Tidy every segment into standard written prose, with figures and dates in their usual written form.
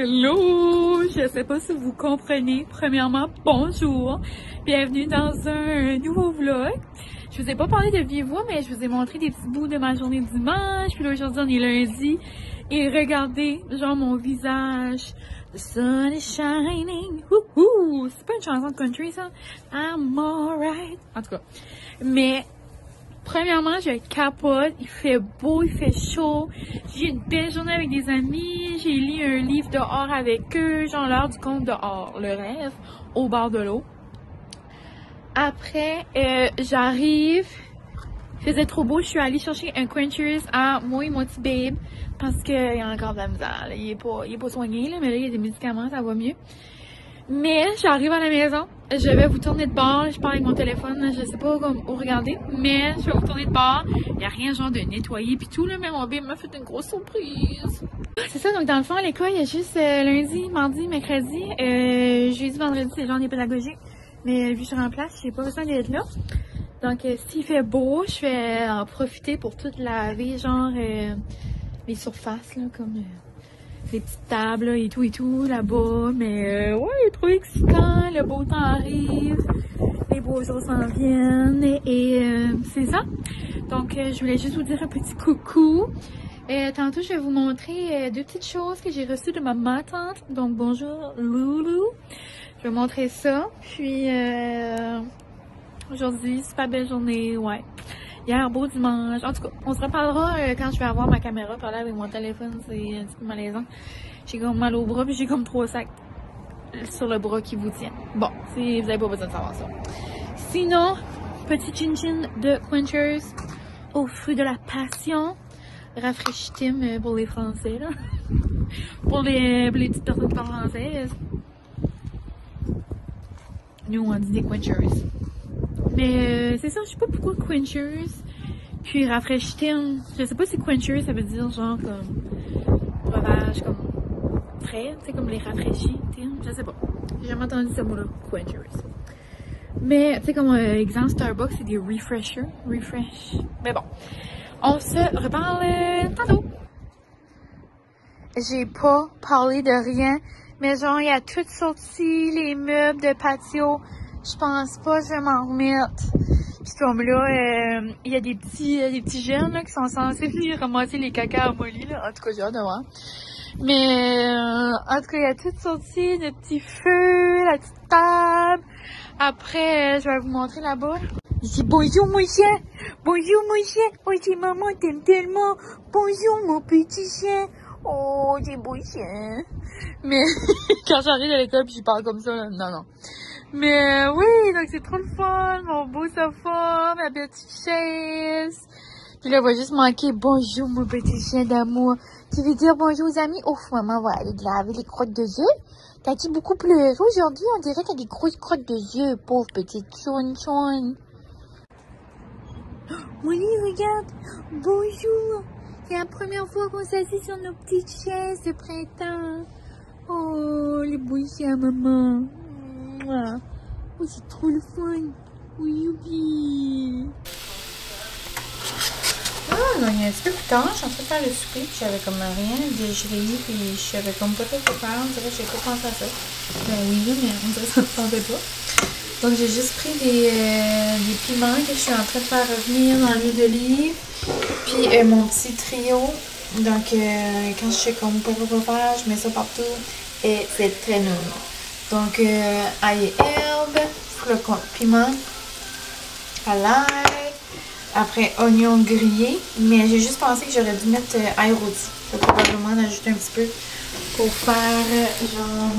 Hello! Je sais pas si vous comprenez. Premièrement, bonjour. Bienvenue dans un nouveau vlog. Je vous ai pas parlé de vive voix, mais je vous ai montré des petits bouts de ma journée dimanche. Puis là, aujourd'hui, on est lundi. Et regardez, genre, mon visage. The sun is shining. Wouhou! C'est pas une chanson de country, ça? I'm alright. En tout cas. Mais, premièrement, je capote. Il fait beau, il fait chaud. J'ai une belle journée avec des amis. J'ai lu un livre dehors avec eux. Genre l'heure du conte dehors. Le rêve au bord de l'eau. Après, j'arrive. Il faisait trop beau. Je suis allée chercher un Quenchers à moi et mon petit babe. Parce qu'il y a encore de la misère. Là. Il est pas soigné, là, mais là, il y a des médicaments, ça va mieux. Mais j'arrive à la maison, je vais vous tourner de bord, je parle avec mon téléphone, je sais pas où regarder, mais je vais vous tourner de bord. Il n'y a rien genre de nettoyer pis tout, là, mais mon bébé m'a fait une grosse surprise. C'est ça, donc dans le fond, l'école, il y a juste lundi, mardi, mercredi, jeudi, vendredi, c'est genre des pédagogiques. Mais vu que je suis en place, j'ai pas besoin d'être là. Donc s'il fait beau, je vais en profiter pour tout laver, genre les surfaces, là, comme... des petites tables là, et tout là-bas, mais ouais, trop excitant, le beau temps arrive, les beaux jours s'en viennent et c'est ça. Donc je voulais juste vous dire un petit coucou. Tantôt je vais vous montrer deux petites choses que j'ai reçues de ma tante. Donc bonjour Loulou. Je vais vous montrer ça. Puis aujourd'hui, super belle journée, ouais. Hier, beau dimanche. En tout cas, on se reparlera quand je vais avoir ma caméra. Parler avec mon téléphone, c'est un petit peu malaisant. J'ai comme mal au bras, puis j'ai comme 3 sacs sur le bras qui vous tiennent. Bon, si vous avez pas besoin de savoir ça. Sinon, petit chin-chin de Quenchers aux fruits de la passion. Rafraîchissime pour les Français, là. pour les petites personnes qui parlent françaises. Nous, on dit des Quenchers. Mais c'est ça, je sais pas pourquoi Quenchers, puis rafraîchissime. Je sais pas si Quenchers, ça veut dire genre comme breuvage, comme frais, tu sais, comme les rafraîchis, je sais pas. J'ai jamais entendu ce mot-là, Quenchers. Mais, tu sais, comme exemple, Starbucks, c'est des refreshers, refresh. Mais bon, on se reparle tantôt. J'ai pas parlé de rien, mais genre, il y a tout sorti, les meubles de patio. Je pense pas que je vais m'en remettre. Puis comme là, il y a des petits jeunes là, qui sont censés venir ramasser les caca à Molly, là. En tout cas, j'ai hâte de voir. Mais en tout cas, il y a tout sorti, le petit feu, la petite table. Après, je vais vous montrer là-bas. Je dis bonjour mon chien. Bonjour mon chien. Oh, c'est maman, t'aime tellement. Bonjour mon petit chien. Oh, c'est beau chien. Mais quand j'arrive à l'école puis je parle comme ça, là, non. Mais oui, donc c'est trop le fun, mon beau sofa, ma petite chaise. Puis là, il va juste manquer bonjour mon petit chien d'amour. Tu veux dire bonjour aux amis? Ouf, maman va aller laver les crottes de yeux. T'as-tu beaucoup pleuré aujourd'hui? On dirait que t'as des grosses crottes de yeux, pauvre petite chouine. Molly, regarde, bonjour. C'est la première fois qu'on s'assit sur nos petites chaises de printemps. Oh, les beaux chiens, maman. Oh, c'est trop le fun. Oui, youpi. Ah, non, il y a un petit peu plus tard, je suis en train de faire le souper, puis j'avais comme rien dégelé, puis je savais comme pas trop quoi faire. On dirait que j'ai pas pensé à ça. Ben oui, mais on dirait que ça me tentait pas. Donc, j'ai juste pris des piments que je suis en train de faire revenir dans l'huile d'olive. Puis, mon petit trio. Donc, quand je sais comme pas trop quoi faire, je mets ça partout. Et c'est très nul. Donc, ail et herbe, flocon de piment, à l'ail, après oignon grillé, mais j'ai juste pensé que j'aurais dû mettre ail rôti. Je vais probablement en ajouter un petit peu pour faire genre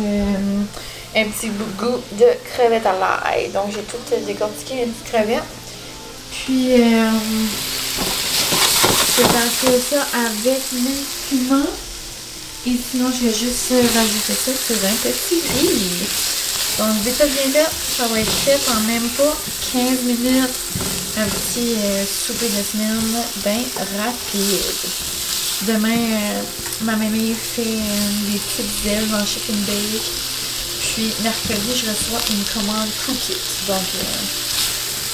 un petit goût de crevettes à l'ail. Donc, j'ai tout décortiqué les petites crevettes. Puis, je vais passer ça avec mes piments. Et sinon, je vais juste rajouter ça sur un petit riz. Donc, dès que bien là, ça va être fait en même pas 15 minutes. Un petit souper de semaine bien rapide. Demain, ma mamie fait des petites ailes en chicken bake. Puis, mercredi, je reçois une commande cookie. Donc,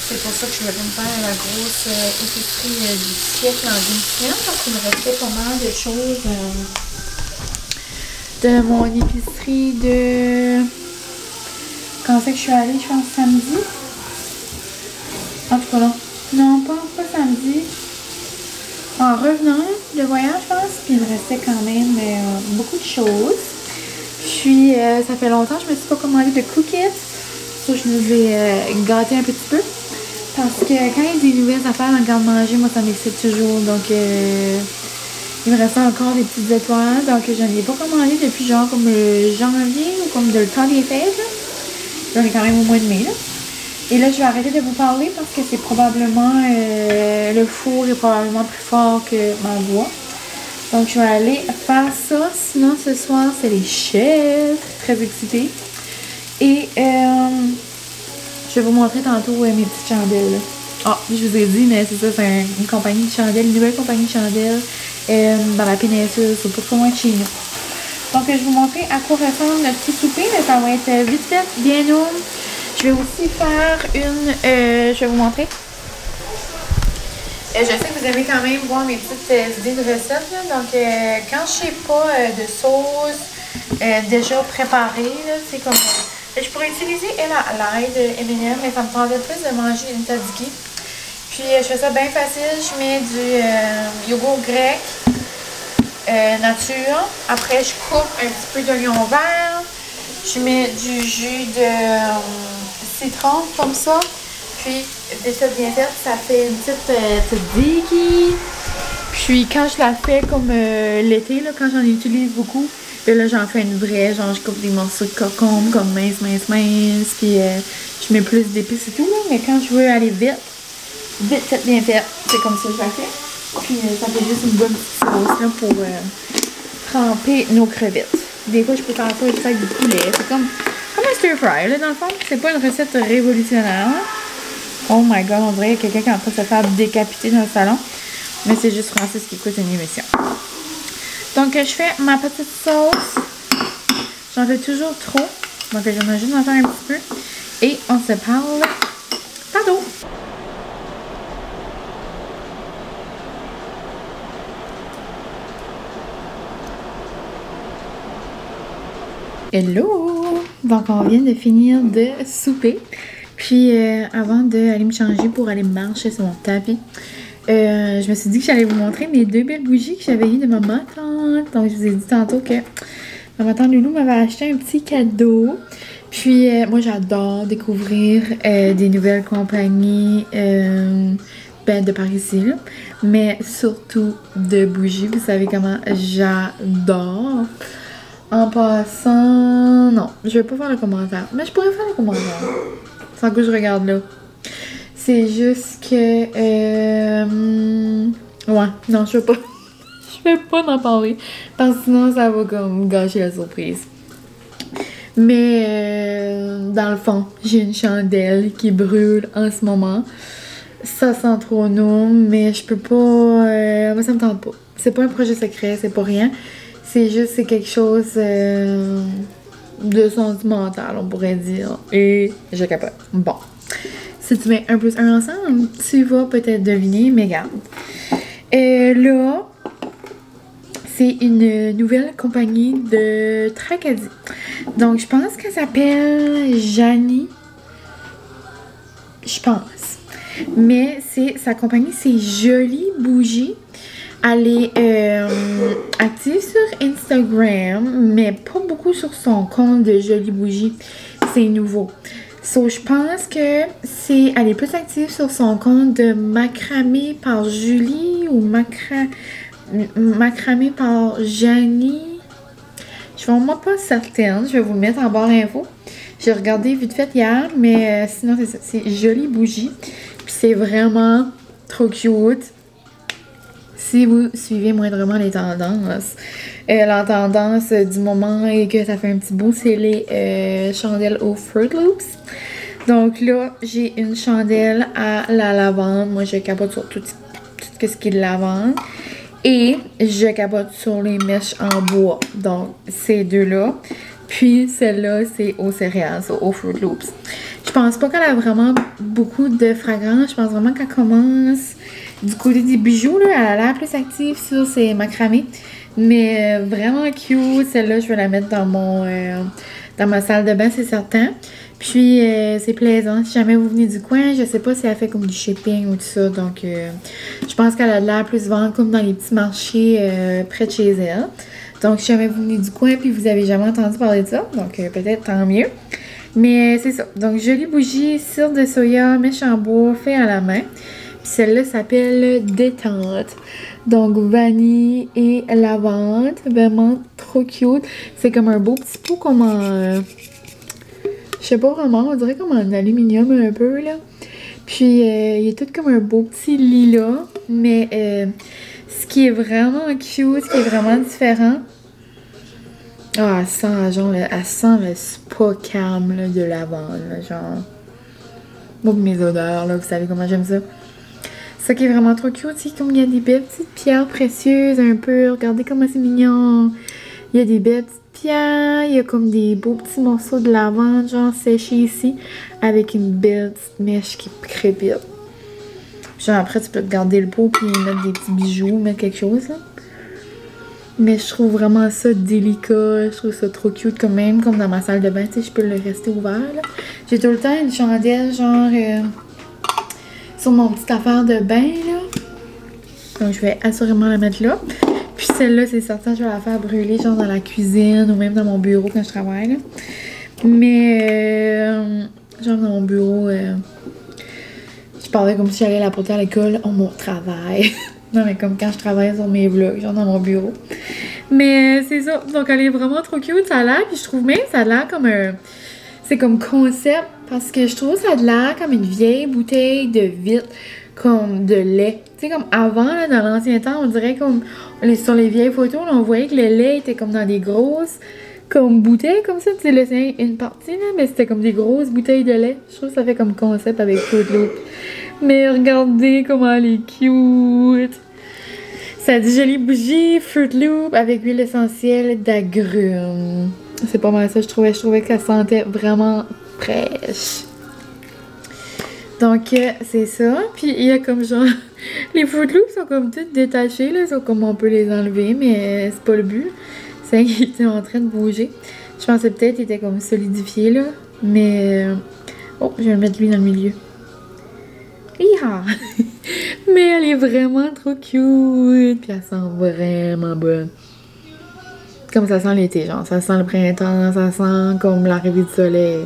c'est pour ça que je vais me faire la grosse épicerie du siècle en une semaine. Parce qu'il me restait pas mal de choses de mon épicerie de... Quand c'est que je suis allée? Je pense samedi. En tout cas, non. Non, pas samedi. En revenant de voyage, je pense. Puis il me restait quand même beaucoup de choses. Puis, ça fait longtemps que je me suis pas commandé de cookies. Ça, je nous ai gâté un petit peu. Parce que quand il y a des nouvelles affaires dans le garde-manger, moi, ça m'excite toujours. Donc, il me restait encore des petites étoiles. Donc, je n'en ai pas commandé depuis genre comme janvier ou comme le temps des fêtes. J'en ai quand même au mois de mai. Là. Et là, je vais arrêter de vous parler parce que c'est probablement... le four est probablement plus fort que ma voix. Donc, je vais aller faire ça. Sinon, ce soir, c'est les chefs. Très excitée. Et je vais vous montrer tantôt mes petites chandelles. Ah, je vous ai dit, mais c'est ça, c'est une compagnie de chandelles, une nouvelle compagnie de chandelles dans la péninsule, c'est pas trop loin de chez nous. Donc, je vais vous montrer à quoi ressemble notre petit souper. Mais ça va être vite fait, bien oum. Je vais aussi faire une... je vais vous montrer. Je sais que vous aimez quand même voir mes petites idées de recettes. Là. Donc, quand je sais pas de sauce déjà préparée, c'est comme... je pourrais utiliser l'ail de M&M, mais ça me tendait plus de manger une tzatziki. Puis, je fais ça bien facile. Je mets du yogourt grec nature. Après, je coupe un petit peu d'oignon vert. Je mets du jus de citron comme ça. Puis, dès que c'est bien fait, ça fait une petite tzatziki. Puis, quand je la fais comme l'été, quand j'en utilise beaucoup, là, j'en fais une vraie. Genre, je coupe des morceaux de concombre comme mince. Puis, je mets plus d'épices et tout. Là, mais quand je veux aller vite fait, bien fait, c'est comme ça que je la fais. Puis, ça fait juste une bonne petite sauce là, pour tremper nos crevettes. Des fois, je peux faire ça avec du poulet. C'est comme un stir-fry, là, dans le fond. C'est pas une recette révolutionnaire. Hein? Oh my god, on dirait qu'il y a quelqu'un qui est en train de se faire décapiter dans le salon. Mais c'est juste Francis qui écoute une émission. Donc, je fais ma petite sauce. J'en fais toujours trop. Donc, je vais juste en faire un petit peu. Et on se parle tantôt. Hello! Donc, on vient de finir de souper. Puis, avant d'aller me changer pour aller marcher sur mon tapis, je me suis dit que j'allais vous montrer mes 2 belles bougies que j'avais eues de ma tante. Donc, je vous ai dit tantôt que ma tante Loulou m'avait acheté un petit cadeau. Puis, moi, j'adore découvrir des nouvelles compagnies de par ici, là. Mais surtout de bougies. Vous savez comment j'adore. En passant... Non, je vais pas faire le commentaire. Mais je pourrais faire le commentaire. Sans que je regarde là. C'est juste que... ouais, non, je vais pas... je vais pas en parler. Parce que sinon, ça va comme gâcher la surprise. Mais dans le fond, j'ai une chandelle qui brûle en ce moment. Ça sent trop non, mais je peux pas... moi, ça me tente pas. C'est pas un projet secret, c'est pas rien. C'est juste, c'est quelque chose de sentimental, on pourrait dire. Et je capote. Bon. Si tu mets 1 plus 1 ensemble, tu vas peut-être deviner, mais regarde. Là, c'est une nouvelle compagnie de Tracadie. Donc, je pense qu'elle s'appelle Janie. Je pense. Mais sa compagnie, c'est Jolie Bougie. Elle est active sur Instagram, mais pas beaucoup sur son compte de Jolie Bougie. C'est nouveau. So, je pense que elle est plus active sur son compte de Macramé par Julie ou Macramé par Janie. Je suis vraiment pas certaine. Je vais vous le mettre en barre d'infos. J'ai regardé vite fait hier, mais sinon c'est ça. C'est Jolie Bougie. Puis c'est vraiment trop cute. Si vous suivez moindrement les tendances, la tendance du moment et que ça fait un petit bout, c'est les chandelles aux Fruit Loops. Donc là, j'ai une chandelle à la lavande. Moi, je capote sur tout ce qui est de lavande. Et je capote sur les mèches en bois. Donc, ces deux-là. Puis, celle-là, c'est aux céréales, aux Fruit Loops. Je pense pas qu'elle a vraiment beaucoup de fragrance. Je pense vraiment qu'elle commence... Du côté des bijoux, là, elle a l'air plus active sur ses macramés. Mais vraiment cute. Celle-là, je vais la mettre dans dans ma salle de bain, c'est certain. Puis, c'est plaisant. Si jamais vous venez du coin, je sais pas si elle fait comme du shipping ou tout ça. Donc, je pense qu'elle a de l'air plus vendre comme dans les petits marchés près de chez elle. Donc, si jamais vous venez du coin puis vous avez jamais entendu parler de ça, donc peut-être tant mieux. Mais c'est ça. Donc, jolie bougie, cire de soya, mèche en bois, fait à la main. Puis celle-là s'appelle Détente. Donc, vanille et lavande. Vraiment trop cute. C'est comme un beau petit pot comme en... je sais pas vraiment, on dirait comme en aluminium un peu, là. Puis, il est tout comme un beau petit lilas. Mais ce qui est vraiment cute, ce qui est vraiment différent... Ah, elle sent, genre, elle sent le spa calme là, de lavande, là, genre... Moi, mes odeurs, là, vous savez comment j'aime ça. Ça qui est vraiment trop cute, c'est comme il y a des belles petites pierres précieuses un peu. Regardez comment c'est mignon. Il y a des belles petites pierres, il y a comme des beaux petits morceaux de lavande, genre séchés ici, avec une belle petite mèche qui crépite. Genre après, tu peux garder le pot puis mettre des petits bijoux, mettre quelque chose, là. Mais je trouve vraiment ça délicat, je trouve ça trop cute quand même, comme dans ma salle de bain, tu sais, je peux le rester ouvert, là. J'ai tout le temps une chandelle, genre, sur mon petite affaire de bain, là. Donc, je vais assurément la mettre là. Puis celle-là, c'est certain, je vais la faire brûler, genre, dans la cuisine ou même dans mon bureau quand je travaille, là. Mais, genre, dans mon bureau, je parlais comme si j'allais la porter à l'école, mon travail. Non, mais comme quand je travaille sur mes vlogs, genre dans mon bureau. Mais c'est ça. Donc, elle est vraiment trop cute, ça a l'air. Puis je trouve même ça a l'air comme un... C'est comme concept. Parce que je trouve ça a l'air comme une vieille bouteille de vitre, comme de lait. Tu sais, comme avant, là, dans l'ancien temps, on dirait comme... Sur les vieilles photos, là, on voyait que le lait était comme dans des grosses... Comme bouteilles, comme ça. Tu sais, laisser une partie, là. Mais c'était comme des grosses bouteilles de lait. Je trouve que ça fait comme concept avec Fruit Loop. Mais regardez comment elle est cute! Ça dit jolie bougie, Fruit Loop avec huile essentielle d'agrumes. C'est pas mal ça, je trouvais que ça sentait vraiment fraîche. Donc, c'est ça. Puis, il y a comme genre... Les Fruit Loops sont comme toutes détachées, là. Sont comme on peut les enlever, mais c'est pas le but. C'est qu'ils étaient en train de bouger. Je pensais peut-être qu'ils étaient comme solidifiés, là. Mais... Oh, je vais le mettre lui dans le milieu. Hi-ha! Mais elle est vraiment trop cute. Puis elle sent vraiment bonne. Comme ça sent l'été, genre. Ça sent le printemps, ça sent comme l'arrivée du soleil.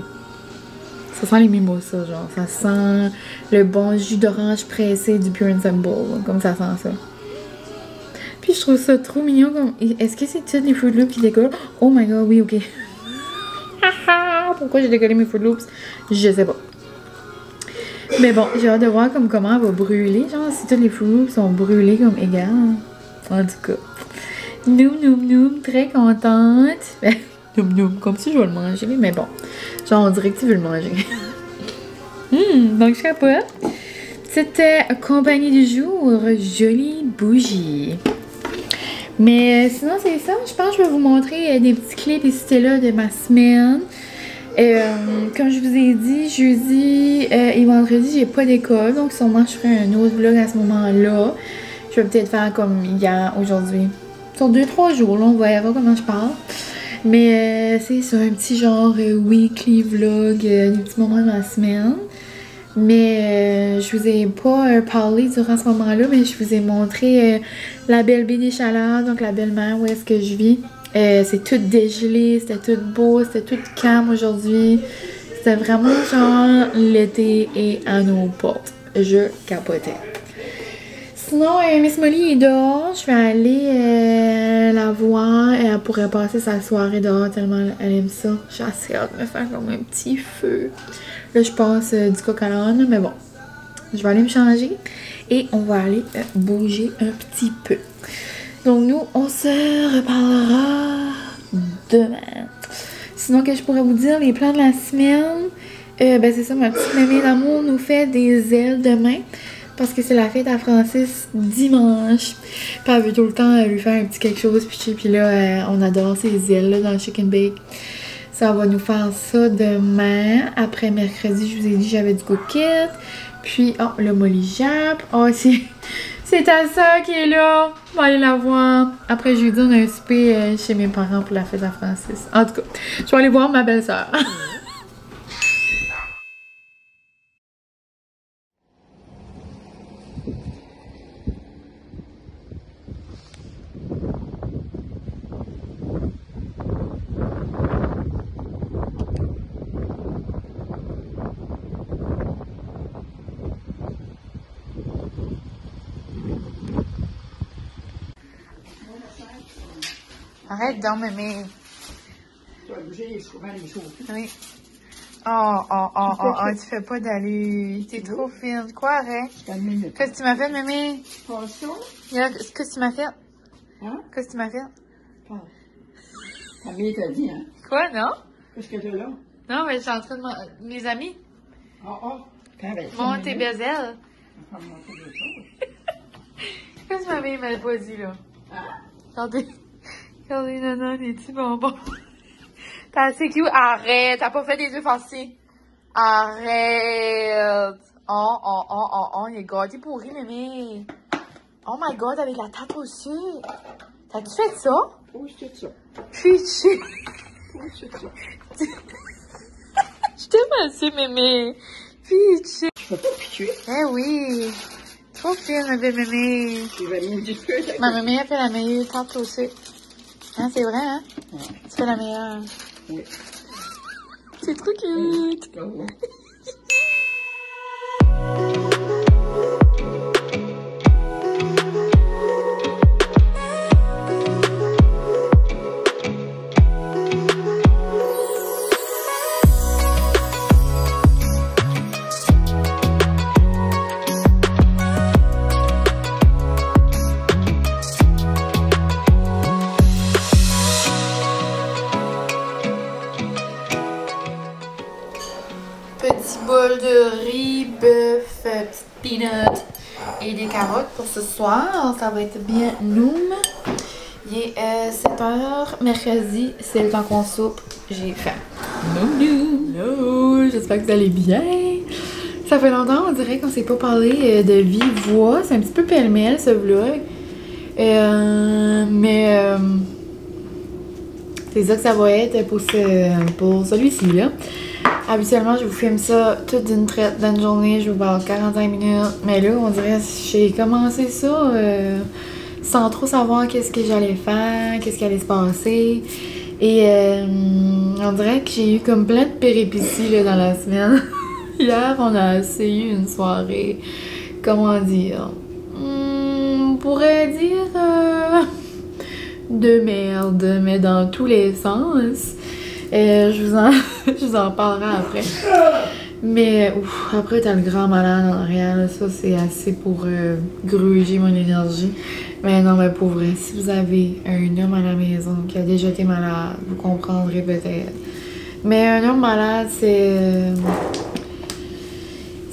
Ça sent les mimosas, genre. Ça sent le bon jus d'orange pressé du Pure and Simple. Comme ça sent ça. Puis je trouve ça trop mignon. Comme... Est-ce que c'est tous les Fruit Loops qui décollent? Oh my god, oui, ok. Pourquoi j'ai décollé mes Fruit Loops? Je sais pas. Mais bon, j'ai hâte de voir comme comment elle va brûler. Genre, si tous les Fruit Loops sont brûlés comme égales. En tout cas. Noum, noum, noum. Très contente. Noum, noum. Comme si je vais le manger. Mais bon. Genre, on dirait que tu veux le manger. Donc, je capote. C'était compagnie du jour. Jolie bougie. Mais sinon, c'est ça. Je pense que je vais vous montrer des petits clips ici et là de ma semaine. Comme je vous ai dit, jeudi et vendredi, j'ai pas d'école. Donc, sûrement, je ferai un autre vlog à ce moment-là. Je vais peut-être faire comme hier, aujourd'hui. Sur 2-3 jours, là, on verra comment je parle. Mais c'est ça, un petit genre weekly vlog, des petits moments de ma semaine. Mais je vous ai pas parlé durant ce moment-là, mais je vous ai montré la belle baie des Chaleurs, donc la belle-mer où est-ce que je vis. C'est tout dégelé, c'était tout beau, c'était tout calme aujourd'hui. C'était vraiment genre l'été est à nos portes. Je capotais. Sinon, Miss Molly est dehors. Je vais aller la voir. Elle pourrait passer sa soirée dehors tellement elle aime ça. J'ai assez hâte de me faire comme un petit feu. Là, je passe du coq à l'âne, mais bon. Je vais aller me changer et on va aller bouger un petit peu. Donc, nous, on se reparlera demain. Sinon, que je pourrais vous dire, les plans de la semaine, ben c'est ça, ma petite mémé d'amour nous fait des ailes demain. Parce que c'est la fête à Francis dimanche. Puis elle veut tout le temps lui faire un petit quelque chose. Puis là, on adore ces ailes là, dans le chicken bake. Ça va nous faire ça demain. Après mercredi, je vous ai dit j'avais du coquette. Puis, oh, le molly jap. Oh, c'est C'est ta soeur qui est là. On va aller la voir. Après, jeudi, on a un souper chez mes parents pour la fête à Francis. En tout cas, je vais aller voir ma belle-sœur. Arrête donc, mémé. Tu vas bouger les choses. Oui. Oh, tu fais pas d'aller. T'es trop fine. Quoi, arrête? Qu'est-ce que tu m'as fait, mémé? Pas ça? Qu'est-ce que tu m'as fait? Hein? Qu'est-ce que tu m'as fait? Pas. Ta mère t'a dit, hein? Quoi, non? Qu'est-ce que t'as là? Non, mais je suis en train de... Mes amis. Mon tes bezels. Qu'est-ce que ma mère m'avait pas dit, là? Regardez. Regardez, nana, les petits bonbons. T'as assez cute. Arrête, t'as pas fait des yeux farcis. Arrête. Oh, il est gâté pourri, mémé. Oh my god, avec la tarte au sucre. T'as-tu fait ça? Oui, c'est ça. Piché. Oui, c'est ça. Je t'aime assez, mémé. Piché. Je peux pas piquer. Eh oui. Trop fine, ma belle mémé. Tu vas me dire que Ma mémé a fait la meilleure tarte au sucre. Hein, c'est vrai, hein? Ouais. Tu fais la meilleure. Oui. C'est trop cute. Bravo. Petit bol de riz, bœuf, petite peanut et des carottes pour ce soir. Ça va être bien noum. Il est 7h, mercredi, c'est le temps qu'on soupe. J'ai faim. Hello, j'espère que vous allez bien. Ça fait longtemps, on dirait qu'on s'est pas parlé de vive voix. C'est un petit peu pêle-mêle ce vlog. C'est ça que ça va être pour celui-ci là. Habituellement, je vous filme ça toute d'une traite dans une journée, je vous parle 45 minutes. Mais là, on dirait que j'ai commencé ça sans trop savoir qu'est-ce que j'allais faire, qu'est-ce qui allait se passer. Et on dirait que j'ai eu comme plein de péripéties là, dans la semaine. Hier, on a essayé une soirée, comment dire, on pourrait dire de merde, mais dans tous les sens. Je vous en parlerai après. Mais ouf, après, t'as le grand malade en arrière. Là, ça, c'est assez pour gruger mon énergie. Mais non, mais pour vrai, si vous avez un homme à la maison qui a déjà été malade, vous comprendrez peut-être. Mais un homme malade, c'est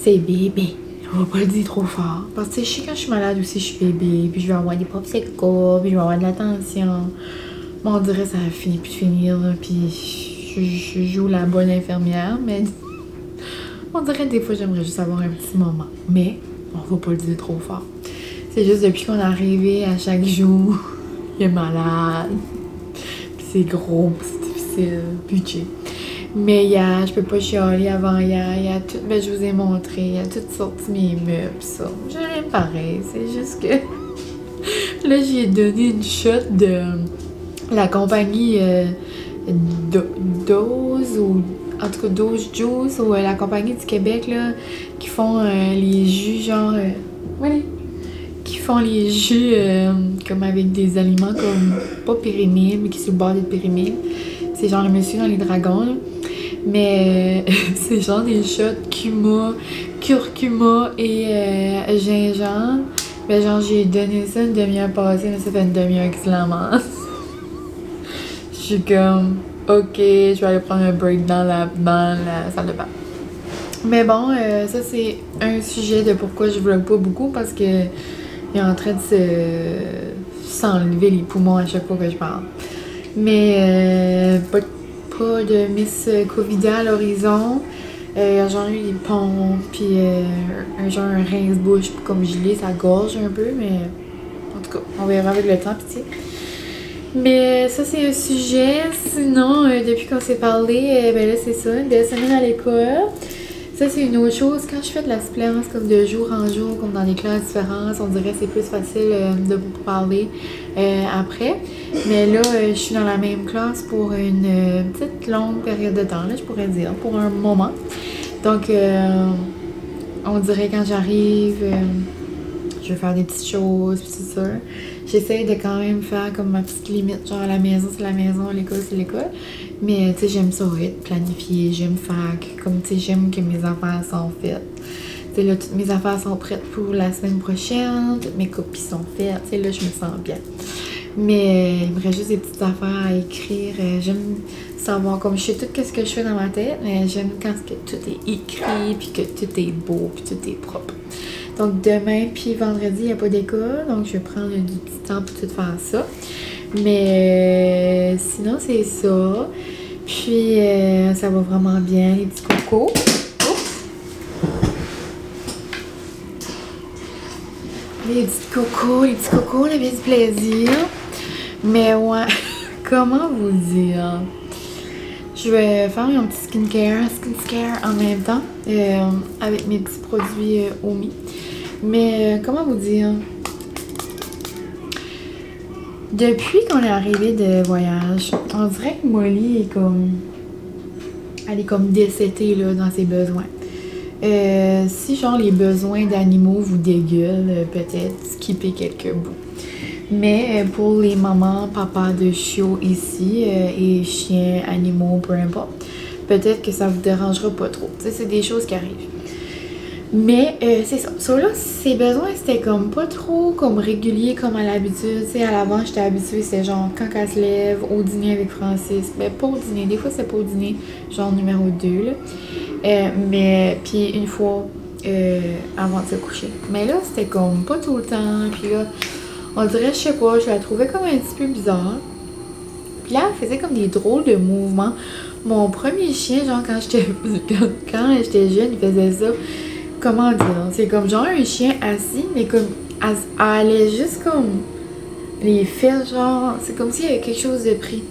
bébé. On va pas le dire trop fort. Parce que je sais quand je suis malade aussi, je suis bébé. Puis je vais avoir des popsicles, puis je vais avoir de l'attention. Bon, on dirait que ça finit plus de finir, là, puis je joue la bonne infirmière, mais on dirait que des fois j'aimerais juste avoir un petit moment. Mais on va pas le dire trop fort. C'est juste depuis qu'on est arrivé à chaque jour, il est malade, puis c'est gros, puis c'est difficile, budget. Mais hier, je peux pas chialer avant hier, il y a tout, ben je vous ai montré, il y a toutes sortes de mes meubles, ça. Je l'aime pareil, c'est juste que là j'ai donné une shot de la compagnie Dose ou en tout cas Dose Juice ou la compagnie du Québec là qui font les jus genre qui font les jus comme avec des aliments comme pas périmés mais qui sont sur le bord d'être périmés. C'est genre le monsieur dans les dragons là. Mais c'est genre des shots curcuma et gingembre. Ben genre j'ai donné ça une demi-heure passée mais ça fait une demi-heure que c'est la masse. Je suis comme, ok, je vais aller prendre un break dans la salle de bain. Mais bon, ça c'est un sujet de pourquoi je vlog pas beaucoup parce que il est en train de s'enlever les poumons à chaque fois que je parle. Mais pas de Miss Covida à l'horizon. J'en ai eu des pompes, puis un rince-bouche comme gelé, ça gorge un peu, mais en tout cas, on verra avec le temps, pis tu sais. Mais ça, c'est un sujet. Sinon, depuis qu'on s'est parlé, ben là, c'est ça, une belle semaine à l'école. Ça, c'est une autre chose. Quand je fais de la suppléance comme de jour en jour, comme dans des classes différentes, on dirait que c'est plus facile de vous parler après. Mais là, je suis dans la même classe pour une petite longue période de temps, là, je pourrais dire, pour un moment. Donc, on dirait quand j'arrive, je vais faire des petites choses, puis c'est ça. J'essaie de quand même faire comme ma petite limite, genre la maison c'est la maison, l'école c'est l'école. Mais tu sais, j'aime ça être planifié, j'aime faire, comme tu sais, j'aime que mes affaires sont faites. Tu sais, là, toutes mes affaires sont prêtes pour la semaine prochaine, toutes mes copies sont faites, tu sais, là, je me sens bien. Mais il me reste juste des petites affaires à écrire. J'aime savoir, comme je sais tout ce que je fais dans ma tête, mais j'aime quand tout est écrit, puis que tout est beau, puis tout est propre. Donc demain puis vendredi, il n'y a pas d'école, donc je vais prendre du petit temps pour tout faire ça. Mais sinon, c'est ça. Puis ça va vraiment bien, les petits cocos. Les petits cocos, on avait du plaisir. Mais ouais, comment vous dire? Je vais faire mon petit skincare en même temps, avec mes petits produits Omi. Mais comment vous dire? Depuis qu'on est arrivé de voyage, on dirait que Molly est comme... Elle est comme décétée là, dans ses besoins. Si genre les besoins d'animaux vous dégueulent, peut-être skipper quelques bouts. Mais pour les mamans, papas de chiots ici, et chiens, animaux, peu importe, peut-être que ça vous dérangera pas trop. Tu sais, c'est des choses qui arrivent. Mais c'est ça. So là, ses besoins, c'était comme pas trop comme régulier comme à l'habitude. Tu sais, à l'avant, j'étais habituée, c'est genre quand elle se lève, au dîner avec Francis. Mais pas au dîner. Des fois, c'est pas au dîner, genre numéro 2, là. Mais, puis une fois avant de se coucher. Mais là, c'était comme pas tout le temps. Puis là, on dirait, je sais pas, je la trouvais comme un petit peu bizarre. Puis là, elle faisait comme des drôles de mouvements. Mon premier chien, genre quand j'étais jeune, il faisait ça. Comment dire? C'est comme genre un chien assis, mais comme elle allait juste comme les fesses, genre, c'est comme s'il y avait quelque chose de pris.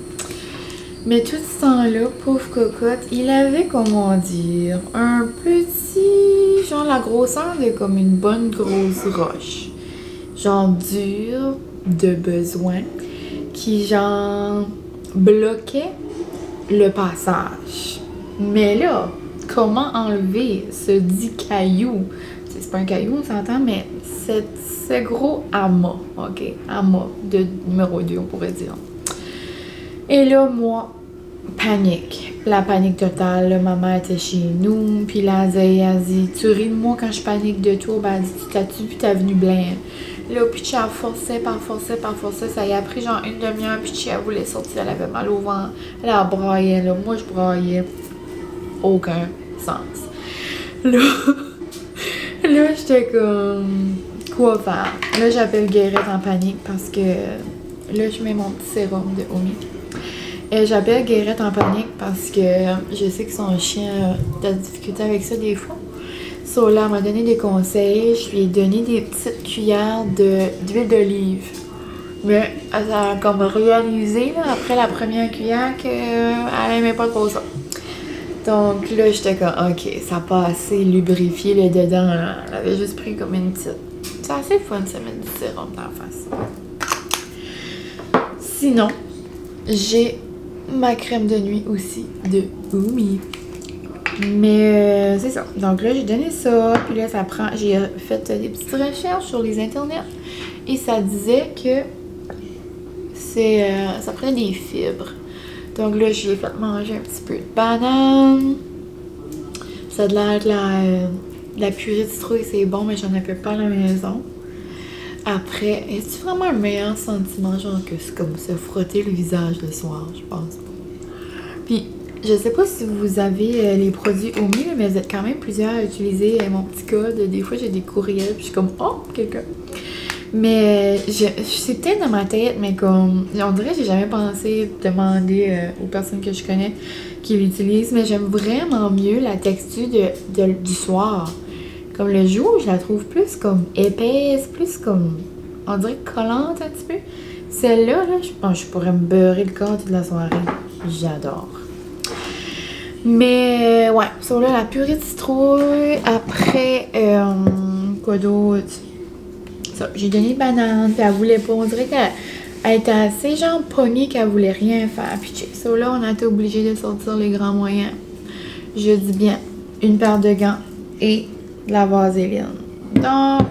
Mais tout ce temps-là, pauvre cocotte, il avait, comment dire, un petit, genre la grosseur de comme une bonne grosse roche. Genre dur de besoin, qui genre bloquait le passage. Mais là, comment enlever ce dit caillou? C'est pas un caillou, on s'entend, mais ce gros amas, ok? Amas de numéro 2, on pourrait dire. Et là, moi, panique. La panique totale. Là, maman était chez nous, puis là, elle dit, tu ris de moi quand je panique de toi? Ben, elle dit, tu t'as-tu, puis t'as venu blanc. Là, Pitchy, elle forçait, ça y a pris genre une demi-heure, Pitchy, elle voulait sortir, elle avait mal au ventre, elle a braillé, là, moi je braillais. Aucun sens. Là, j'étais comme, quoi faire? Là, j'appelle Guérette en panique parce que là, je mets mon petit sérum de Omi. Et j'appelle Guérette en panique parce que je sais que son chien a de la difficulté avec ça des fois. So là, elle m'a donné des conseils. Je lui ai donné des petites cuillères d'huile d'olive. Mais elle a comme réalisé, là, après la première cuillère, qu'elle aimait pas trop ça. Donc là, j'étais comme, ok, ça n'a pas assez lubrifié le dedans. Là. Elle avait juste pris comme une petite. C'est assez fun de se mettre du sérum dans la face. Sinon, j'ai ma crème de nuit aussi de Omi. Mais c'est ça. Donc là, j'ai donné ça. Puis là, ça prend. J'ai fait des petites recherches sur les internets. Et ça disait que ça prend des fibres. Donc là, j'ai fait manger un petit peu de banane. Ça a l'air de la purée de citrouille, c'est bon, mais j'en avais pas à la maison. Après, est-ce vraiment un meilleur sentiment, genre que c'est comme se frotter le visage le soir? Je pense pas. Puis, je sais pas si vous avez les produits Omi, mais vous êtes quand même plusieurs à utiliser mon petit code. Des fois, j'ai des courriels, puis je suis comme, oh, quelqu'un. Mais c'est peut-être dans ma tête, mais comme on dirait que j'ai jamais pensé demander aux personnes que je connais qui l'utilise, mais j'aime vraiment mieux la texture du soir. Comme le jour, je la trouve plus comme épaisse, plus comme, on dirait collante un petit peu. Celle-là, là, je pense que je pourrais me beurrer le corps toute la soirée. J'adore. Mais ouais, sur là, la purée de citrouille. Après, quoi d'autre? Ça, j'ai donné une banane, puis elle voulait pas. On dirait qu'elle était assez genre pognée qu'elle voulait rien faire. Puis sur là, on a été obligé de sortir les grands moyens. Je dis bien, une paire de gants et de la vaseline. Donc,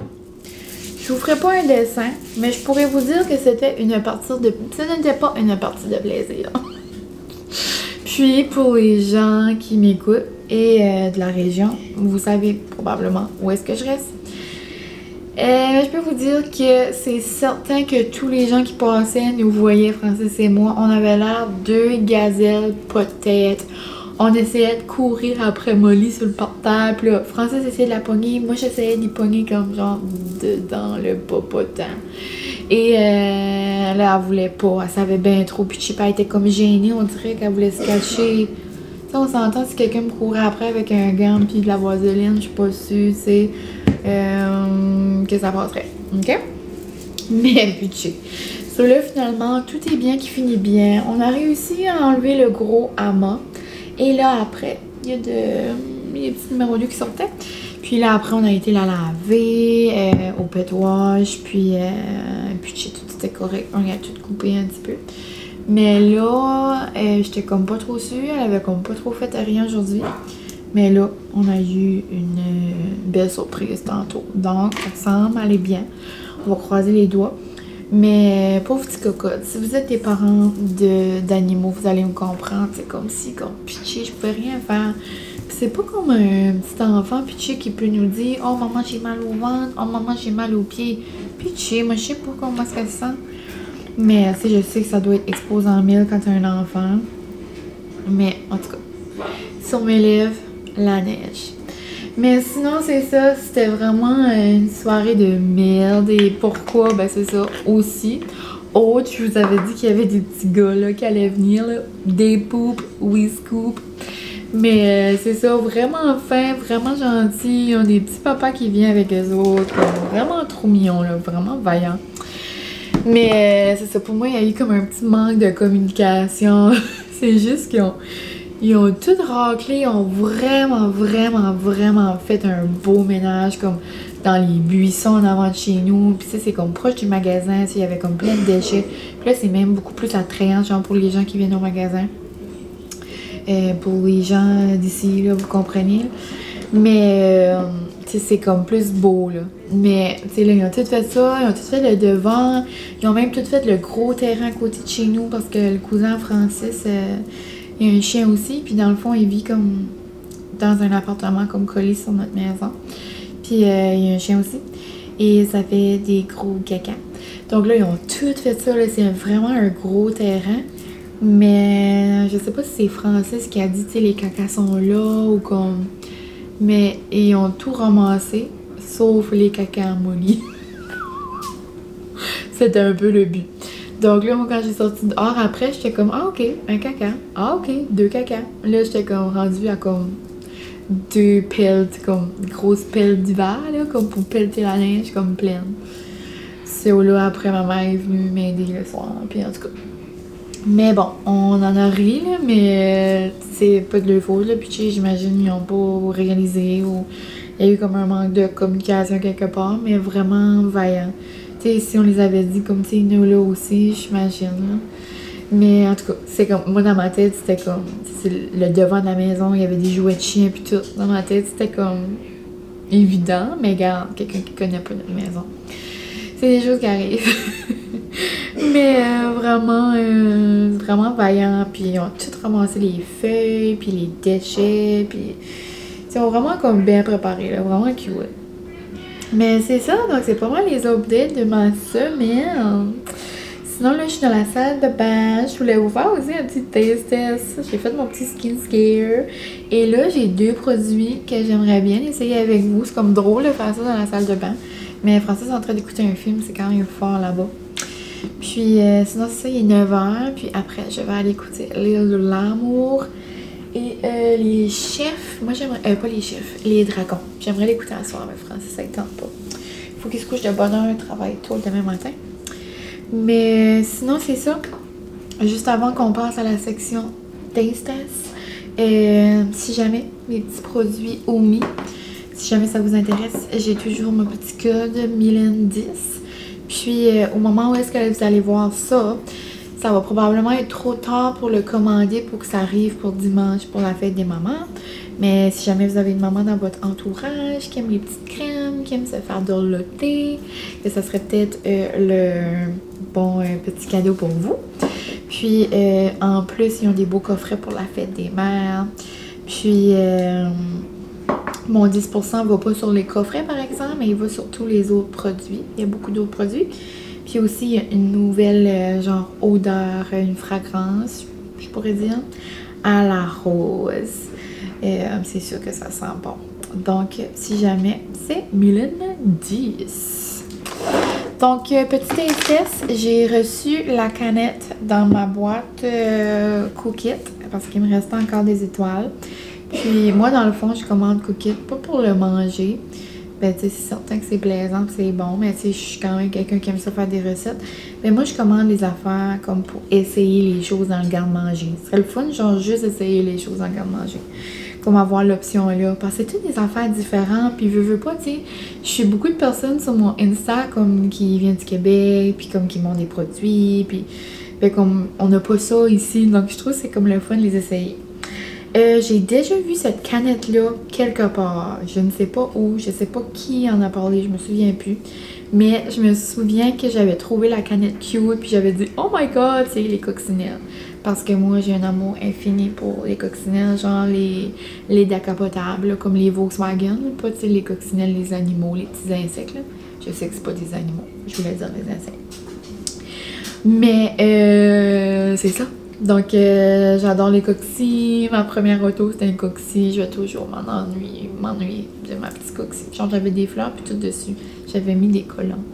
je vous ferai pas un dessin, mais je pourrais vous dire que c'était une partie de... Ce n'était pas une partie de plaisir. Puis, pour les gens qui m'écoutent et de la région, vous savez probablement où est-ce que je reste. Je peux vous dire que c'est certain que tous les gens qui passaient nous voyaient, Francis et moi. On avait l'air deux gazelles pas de tête. On essayait de courir après Molly sur le portable. Puis là, Francis essayait de la pogner. Moi, j'essayais d'y pogner comme genre dedans le popotin. Et là, elle voulait pas. Elle savait bien trop. Puis Chip, elle était comme gênée. On dirait qu'elle voulait se cacher. Tu sais, on s'entend si quelqu'un me courait après avec un gant puis de la vaseline. Je suis pas sûre, tu sais, que ça passerait. OK? Mais puis sur là, finalement, tout est bien qui finit bien. On a réussi à enlever le gros amas. Et là, après, il y a des petits numéros 2 qui sortaient. Puis là, après, on a été la laver au pet wash. Puis tout était correct. On y a tout coupé un petit peu. Mais là, j'étais comme pas trop sûre. Elle avait comme pas trop fait rien aujourd'hui. Mais là, on a eu une belle surprise tantôt. Donc, ça semble aller bien. On va croiser les doigts. Mais pauvre petit cocotte, si vous êtes des parents d'animaux, vous allez me comprendre. C'est comme si, comme pitché, je pouvais rien faire. C'est pas comme un petit enfant pitché qui peut nous dire: oh maman, j'ai mal au ventre, oh maman, j'ai mal aux pieds. Pitché, moi je sais pas comment ça se sent. Mais tu sais, je sais que ça doit être exposant 1000 quand t'as un enfant. Mais en tout cas, sur mes lèvres, la neige. Mais sinon, c'est ça, c'était vraiment une soirée de merde. Et pourquoi? Ben c'est ça aussi. Autre, je vous avais dit qu'il y avait des petits gars là qui allaient venir, là. Des poupes, we scoop. Mais c'est ça, vraiment fin, vraiment gentil. Ils ont des petits papas qui viennent avec eux autres. Vraiment trop mignons, là, vraiment vaillants. Mais c'est ça, pour moi, il y a eu comme un petit manque de communication. C'est juste qu'ils ont tout raclé, ils ont vraiment fait un beau ménage comme dans les buissons en avant de chez nous. Puis ça, c'est comme proche du magasin, il y avait comme plein de déchets. Puis là, c'est même beaucoup plus attrayant, genre pour les gens qui viennent au magasin. Pour les gens d'ici, là, vous comprenez. Mais, tu sais, c'est comme plus beau, là. Mais, tu sais, là, ils ont tout fait ça, ils ont tout fait le devant. Ils ont même tout fait le gros terrain à côté de chez nous parce que le cousin Francis... il y a un chien aussi, puis dans le fond, il vit comme dans un appartement comme collé sur notre maison. Puis il y a un chien aussi. Et ça fait des gros caca. Donc là, ils ont tout fait ça, là. C'est vraiment un gros terrain. Mais je sais pas si c'est Francis qui a dit, tu sais, les cacas sont là ou comme... Mais ils ont tout ramassé, sauf les cacas à Molly. C'était un peu le but. Donc là, moi, quand j'ai sorti dehors, après, j'étais comme, ah, ok, un caca. Ah, ok, 2 cacas. Là, j'étais comme rendue à comme 2 pelles, comme grosses pelles d'hiver, là, comme pour pelleter la neige, comme pleine. C'est là, après, ma mère est venue m'aider le soir, puis en tout cas. Mais bon, on en a ri, là, mais c'est pas de leur faute, là. Puis, tu sais, j'imagine, ils ont pas réalisé ou il y a eu comme un manque de communication quelque part, mais vraiment vaillant. Tu sais, si on les avait dit comme, tu sais, nous là aussi, j'imagine, là. Mais en tout cas, c'est comme, moi dans ma tête, c'était comme, c'est le devant de la maison, il y avait des jouets de chiens puis tout. Dans ma tête, c'était comme évident, mais regarde, quelqu'un qui connaît pas notre maison. C'est des choses qui arrivent. Mais vraiment vaillant, puis ils ont tout ramassé les feuilles, puis les déchets, puis ils ont vraiment comme bien préparé, là, vraiment cute. Mais c'est ça, donc c'est pas mal les updates de ma semaine. Sinon, là, je suis dans la salle de bain. Je voulais vous faire aussi un petit taste test. J'ai fait mon petit skin scare. Et là, j'ai 2 produits que j'aimerais bien essayer avec vous. C'est comme drôle de faire ça dans la salle de bain. Mais Francis est en train d'écouter un film. C'est quand même fort là-bas. Puis, sinon, c'est ça, il est 9h. Puis après, je vais aller écouter L'île de l'amour. Et les chefs, moi j'aimerais, pas les chefs, les dragons. J'aimerais l'écouter à soir, mais Francis, ça ne tente pas. Il faut qu'il se couche de bonne heure, travaille tôt le demain matin. Mais sinon, c'est ça. Juste avant qu'on passe à la section Taste Test, si jamais mes petits produits Omi, si jamais ça vous intéresse, j'ai toujours mon petit code Mylène10. Puis au moment où est-ce que vous allez voir ça, ça va probablement être trop tard pour le commander pour que ça arrive pour dimanche pour la fête des mamans. Mais si jamais vous avez une maman dans votre entourage qui aime les petites crèmes, qui aime se faire dorloter, que ça serait peut-être le bon petit cadeau pour vous. Puis en plus, ils ont des beaux coffrets pour la fête des mères. Puis mon 10% ne va pas sur les coffrets par exemple, mais il va sur tous les autres produits. Il y a beaucoup d'autres produits. Puis aussi, il y a une nouvelle genre odeur, une fragrance, je pourrais dire, à la rose. C'est sûr que ça sent bon. Donc, si jamais, c'est Mylène 10. Donc, petit test, j'ai reçu la canette dans ma boîte Cookit parce qu'il me restait encore des étoiles. Puis moi, dans le fond, je commande Cookit pas pour le manger. Ben, tu sais, c'est certain que c'est plaisant, c'est bon, mais tu sais, je suis quand même quelqu'un qui aime ça faire des recettes. Mais moi, je commande les affaires comme pour essayer les choses dans le garde-manger. Ce serait le fun, genre, juste essayer les choses dans le garde-manger. Comme avoir l'option là. Parce que c'est toutes des affaires différentes, puis veux pas, tu sais, je suis beaucoup de personnes sur mon Insta, comme qui viennent du Québec, puis comme qui montent des produits, puis ben, comme on n'a pas ça ici, donc je trouve que c'est comme le fun de les essayer. J'ai déjà vu cette canette-là quelque part. Je ne sais pas où, je sais pas qui en a parlé, je me souviens plus. Mais je me souviens que j'avais trouvé la canette cute, puis j'avais dit « Oh my god, c'est les coccinelles ». Parce que moi, j'ai un amour infini pour les coccinelles, genre les décapotables, là, comme les Volkswagen. Pas les coccinelles, les animaux, les petits insectes. Là. Je sais que c'est pas des animaux, je voulais dire les insectes. Mais c'est ça. Donc, j'adore les coccis. Ma première auto, c'était une cocci. Je vais toujours m'ennuyer de ma petite cocci. Genre, j'avais des fleurs puis tout dessus. J'avais mis des collants.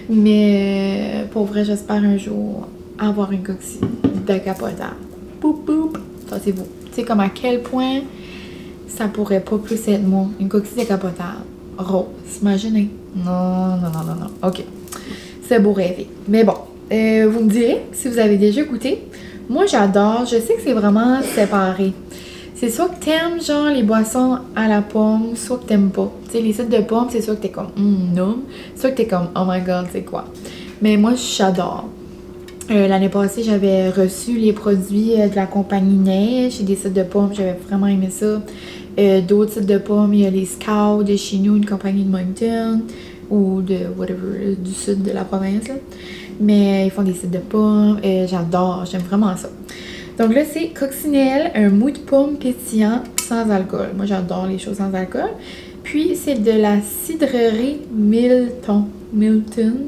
Mais pour vrai, j'espère un jour avoir une cocci décapotable. Poup, poup. Ça, c'est beau. Tu sais, comme à quel point ça pourrait pas plus être moi. Une cocci décapotable. Rose. Imaginez. Non. OK. C'est beau rêver. Mais bon, vous me direz si vous avez déjà goûté. Moi, j'adore. Je sais que c'est vraiment séparé. C'est soit que t'aimes, genre, les boissons à la pomme, soit que t'aimes pas. Tu sais, les cidres de pomme, c'est soit que t'es comme, non. Soit que t'es comme, oh my god, c'est quoi. Mais moi, j'adore. L'année passée, j'avais reçu les produits de la compagnie Neige et des cidres de pomme. J'avais vraiment aimé ça. D'autres cidres de pomme, il y a les Scouts de chez nous, une compagnie de Moncton ou de whatever, du sud de la province, là. Mais ils font des cidres de pommes. J'adore, j'aime vraiment ça. Donc là, c'est coccinelle, un mou de pomme pétillant sans alcool. Moi, j'adore les choses sans alcool. Puis, c'est de la cidrerie Milton,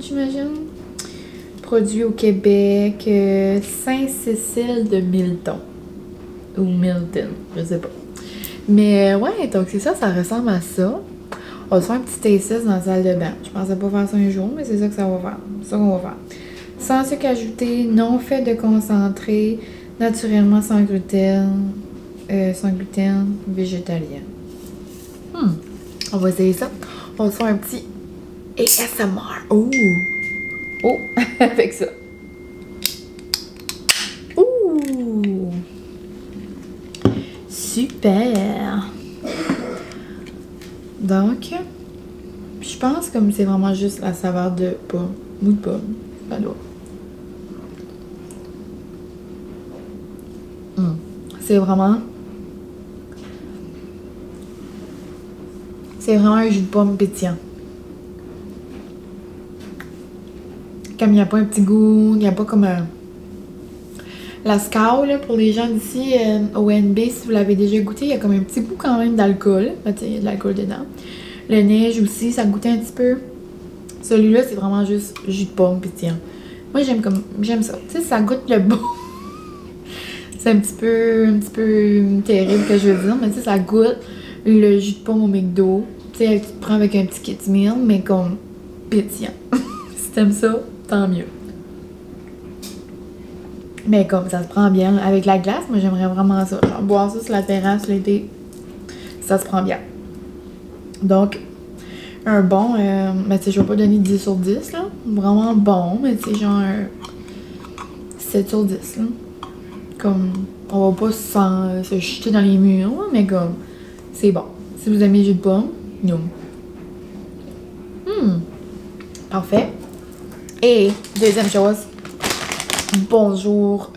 j'imagine. Produit au Québec, Saint-Cécile de Milton. Ou Milton, je sais pas. Mais ouais, donc c'est ça, ça ressemble à ça. On va se faire un petit taste dans la salle de bain. Je pensais pas faire ça un jour, mais c'est ça que ça va faire. C'est ça qu'on va faire. Sans sucre ajouté, non fait de concentré, naturellement sans gluten, végétalien. On va essayer ça. On va se faire un petit ASMR. Oh! Oh! Avec ça. Ouh! Super! Donc, je pense comme c'est vraiment juste la saveur de pomme, mou de pomme, ça doit. C'est vraiment un jus de pomme pétillant. Comme il n'y a pas un petit goût, il n'y a pas comme un... La Scout, là, pour les gens d'ici, au NB, si vous l'avez déjà goûté, il y a comme un petit goût quand même d'alcool. Il y a de l'alcool dedans. Le neige aussi, ça goûtait un petit peu. Celui-là, c'est vraiment juste jus de pomme pétillant. Moi, j'aime ça. Tu sais, ça goûte le bon. C'est un petit peu terrible que je veux dire, mais tu sais, ça goûte le jus de pomme au McDo. Tu sais, tu te prends avec un petit kit meal, mais comme pétillant. Si t'aimes ça, tant mieux. Mais comme ça se prend bien. Avec la glace, moi j'aimerais vraiment ça. Genre, boire ça sur la terrasse l'été, ça se prend bien. Donc, un bon, mais tu sais, je vais pas donner 10 sur 10, là. Vraiment bon, mais tu sais, genre un 7 sur 10, là. Comme, on va pas se jeter dans les murs, là, mais comme, c'est bon. Si vous aimez le jus de pomme, non. Parfait. Et, deuxième chose, bonjour,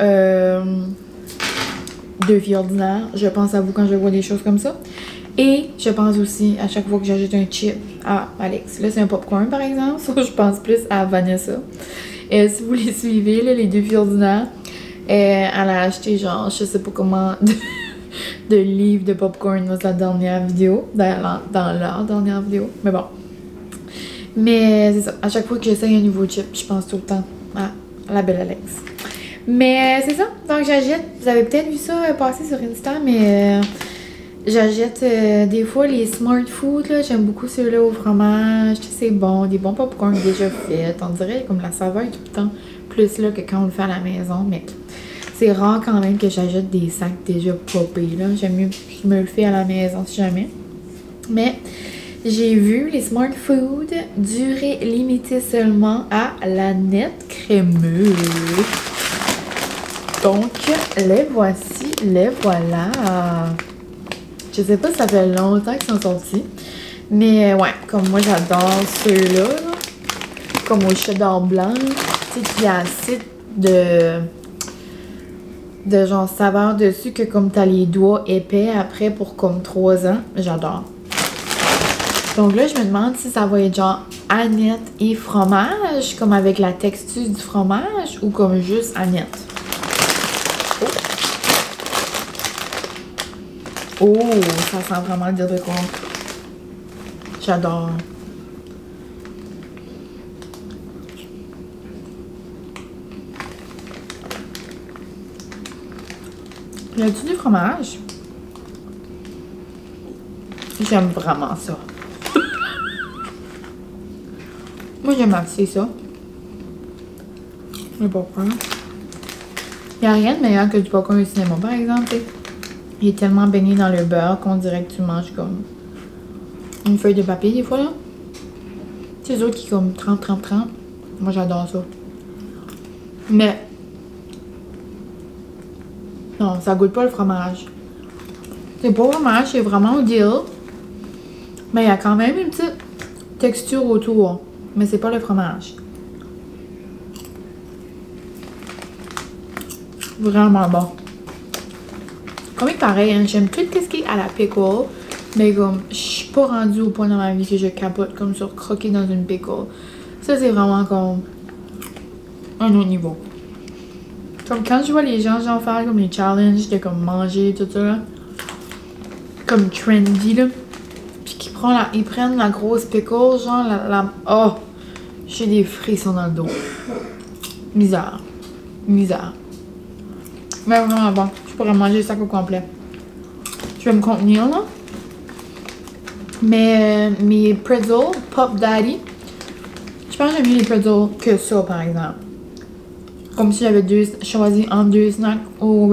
deux filles ordinaires. Je pense à vous quand je vois des choses comme ça. Et je pense aussi à chaque fois que j'ajoute un chip à Alex. Là, c'est un popcorn, par exemple. Ça, je pense plus à Vanessa. Et si vous les suivez, là, les deux filles ordinaires, elle a acheté, genre, je sais pas comment, de livres de popcorn dans sa dernière vidéo. Dans leur dernière vidéo. Mais bon. Mais c'est ça. À chaque fois que j'essaye un nouveau chip, je pense tout le temps à la belle Alex. Mais c'est ça. Donc, j'achète. Vous avez peut-être vu ça passer sur Insta, mais j'achète des fois les Smart Food. J'aime beaucoup ceux-là au fromage. C'est bon. Des bons popcorn déjà faits. On dirait comme la saveur est tout le temps plus là que quand on le fait à la maison. Mais c'est rare quand même que j'achète des sacs déjà popés. J'aime mieux, je me le fais à la maison si jamais. Mais j'ai vu les Smart Food durée limitée seulement à la nette crémeuse. Donc, les voici, les voilà. Je sais pas si ça fait longtemps qu'ils sont sortis. Mais ouais, comme moi j'adore ceux-là. Comme au cheddar blanc. Tu sais, qu'il y a assez de genre saveur dessus que comme t'as les doigts épais après pour comme 3 ans. J'adore. Donc là, je me demande si ça va être genre Annette et fromage, comme avec la texture du fromage, ou comme juste Annette. Oh, ça sent vraiment le dire de quoi. J'adore. Y a-tu du fromage? J'aime vraiment ça. Moi, j'aime assez ça. Le popcorn. Il n'y a rien de meilleur que du popcorn au cinéma, par exemple. Il est tellement baigné dans le beurre qu'on dirait que tu manges comme une feuille de papier, des fois, là. C'est eux autres qui comme 30. Moi, j'adore ça. Mais non, ça goûte pas le fromage. C'est pas le fromage, c'est vraiment au deal. Mais il y a quand même une petite texture autour. Mais c'est pas le fromage. Vraiment bon. Comme pareil, hein, j'aime tout ce qui est à la pickle. Mais comme, je suis pas rendue au point dans ma vie que je capote comme sur croquer dans une pickle. Ça, c'est vraiment comme un autre niveau. Comme quand je vois les gens genre faire comme les challenges de comme manger tout ça là, comme trendy là, puis ils prennent la grosse pickle genre oh, j'ai des frissons dans le dos. Misère. Mais vraiment bon, je pourrais manger le sac au complet. Je vais me contenir là. Mais mes pretzels Pop Daddy, je pense que j'aime mieux les pretzels que ça par exemple. Comme si j'avais choisi entre deux snacks au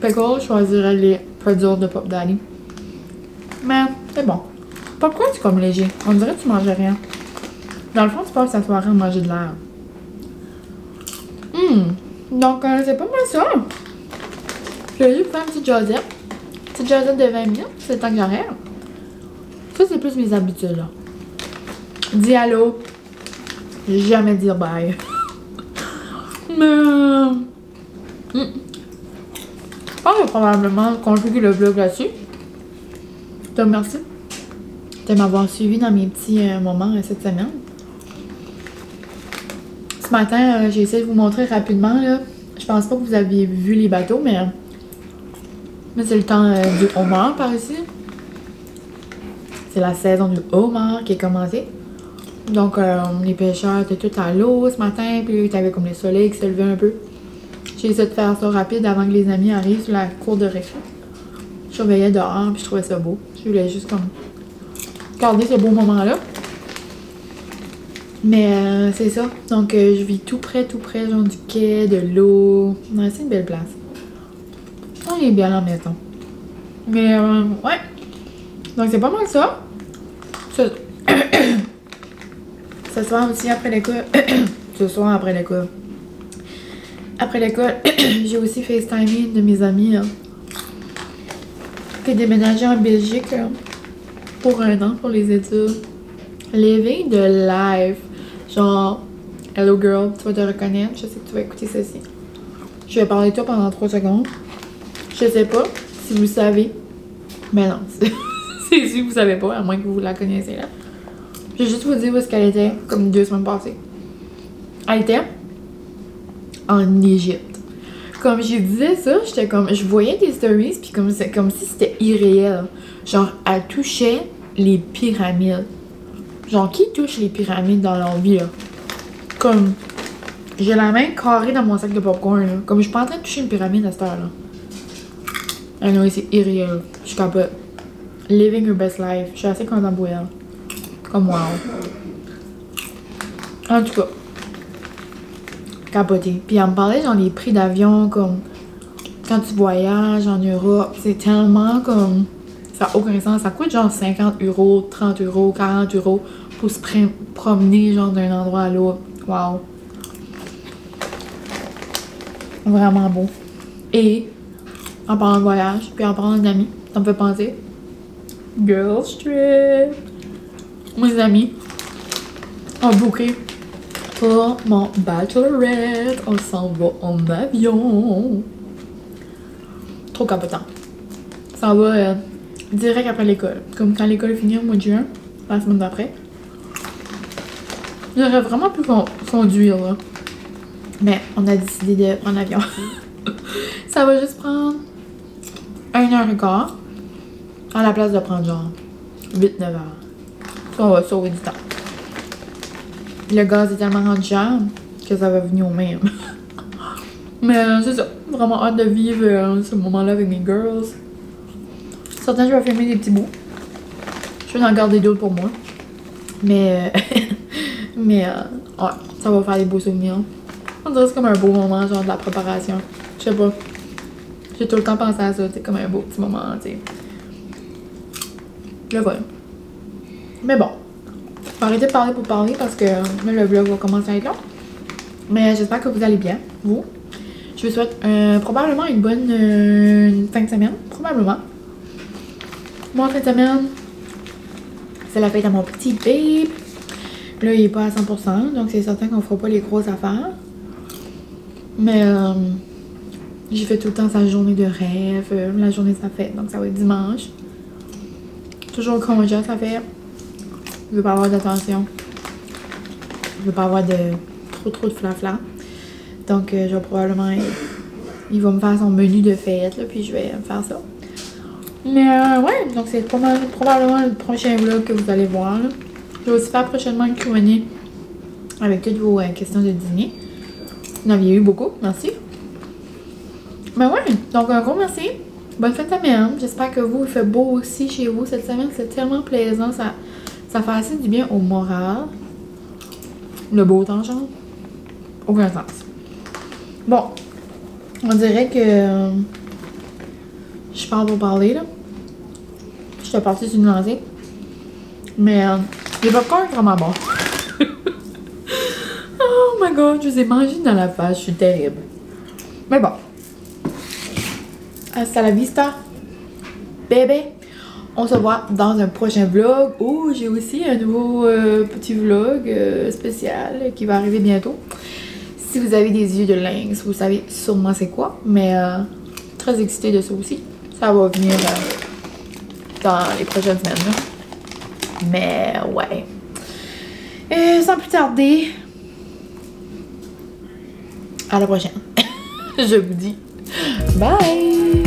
pickle, je choisirais les pretzels de Pop Daddy. Mais c'est bon. Pourquoi c'est comme léger? On dirait que tu mangeais rien. Dans le fond, tu passes ta soirée à manger de l'air. Donc, c'est pas mal ça. J'ai juste faire une petite jasette. Petite jasette de 20 minutes, c'est le temps que j'arrête. Ça, c'est plus mes habitudes, là. Dis allô. Jamais dire bye. Mais je pense que je vais probablement conclure le vlog là-dessus. Je te remercie de m'avoir suivi dans mes petits moments cette semaine. Ce matin, j'ai essayé de vous montrer rapidement. Là. Je pense pas que vous aviez vu les bateaux, mais c'est le temps du homard par ici. C'est la saison du homard qui est commencée. Donc, les pêcheurs étaient tous à l'eau ce matin, puis il y avait comme le soleil qui se levait un peu. J'ai essayé de faire ça rapide avant que les amis arrivent sur la cour de récré. Je surveillais dehors, puis je trouvais ça beau. Je voulais juste comme garder ce beau moment-là. Mais c'est ça. Donc je vis tout près, genre du quai, de l'eau. Ouais, c'est une belle place. On est bien là maintenant. Mais ouais. Donc c'est pas mal ça. Ce soir aussi après l'école. Ce soir après l'école. Après l'école, j'ai aussi FaceTimé une de mes amies qui a déménagé en Belgique pour 1 an pour les études. Living de live. Genre, hello girl, tu vas te reconnaître. Je sais que tu vas écouter ceci. Je vais parler de toi pendant 3 secondes. Je sais pas si vous le savez. Mais non, c'est sûr que vous savez pas, à moins que vous la connaissez là. Je vais juste vous dire où est-ce qu'elle était, comme 2 semaines passées. Elle était en Égypte. Comme je disais ça, j'étais comme, je voyais des stories, puis comme si c'était irréel. Genre, elle touchait les pyramides. Genre, qui touche les pyramides dans leur vie, là? Comme, j'ai la main carrée dans mon sac de popcorn, là. Comme, je suis pas en train de toucher une pyramide à cette heure-là. Ah non, c'est irréel. Je capote. Living your best life. Je suis assez contente pour elle. Comme, wow. En tout cas. Capoté. Puis elle me parlait, genre, les prix d'avion, comme, quand tu voyages en Europe, c'est tellement, comme, ça n'a aucun sens. Ça coûte, genre, 50 €, 30 €, 40 € pour se promener, genre, d'un endroit à l'autre. Wow. Vraiment beau. Et, en parlant de voyage, puis en parlant d'amis, ça me fait penser. Girls trip. Mes amis ont booké pour mon bachelorette. On s'en va en avion. Trop capotant. Ça va direct après l'école. Comme quand l'école est finie au mois de juin, la semaine d'après. J'aurais vraiment pu conduire là. Mais on a décidé de prendre l'avion. Ça va juste prendre 1h15 à la place de prendre genre 8-9 heures. On va sauver du temps. Le gaz est tellement rendu cher que ça va venir au même. Mais c'est ça. Vraiment hâte de vivre ce moment-là avec mes girls. Certains, je vais filmer des petits bouts. Je vais en garder d'autres pour moi. Mais ouais, ça va faire des beaux souvenirs. On dirait que c'est comme un beau moment, genre de la préparation. Je sais pas. J'ai tout le temps pensé à ça, c'est comme un beau petit moment, tu sais. Le voilà. Mais bon. Je vais arrêter de parler pour parler parce que le vlog va commencer à être long. Mais j'espère que vous allez bien, vous. Je vous souhaite probablement une bonne fin de semaine. Probablement. Moi, fin de semaine, c'est la fête à mon petit babe. Là, il est pas à 100%, donc c'est certain qu'on fera pas les grosses affaires. Mais j'ai fait tout le temps sa journée de rêve, la journée de sa fête, donc ça va être dimanche. Toujours congé à sa fête. Je veux pas avoir d'attention. Je veux pas avoir de trop de flafla. Donc je vais probablement... Il va me faire son menu de fête, là, puis je vais faire ça. Mais ouais, donc c'est probablement le prochain vlog que vous allez voir. Là. Je vais aussi faire prochainement une Q&A avec toutes vos questions de dîner. Vous en aviez eu beaucoup, merci. Mais ouais, donc un gros merci. Bonne fin de semaine. J'espère que vous, il fait beau aussi chez vous cette semaine. C'est tellement plaisant. Ça fait assez du bien au moral. Le beau temps, genre. Aucun sens. Bon. On dirait que je parle pour parler, là. Je suis partie sur une lancée. Mais les popcorn sont vraiment bons. Oh my god, je vous ai mangé dans la face. Je suis terrible. Mais bon. Hasta la vista, bébé. On se voit dans un prochain vlog. Oh, j'ai aussi un nouveau petit vlog spécial qui va arriver bientôt. Si vous avez des yeux de lynx, vous savez sûrement c'est quoi. Mais très excitée de ça aussi. Ça va venir dans les prochaines semaines. Là. Mais ouais. Et sans plus tarder, à la prochaine. Je vous dis bye.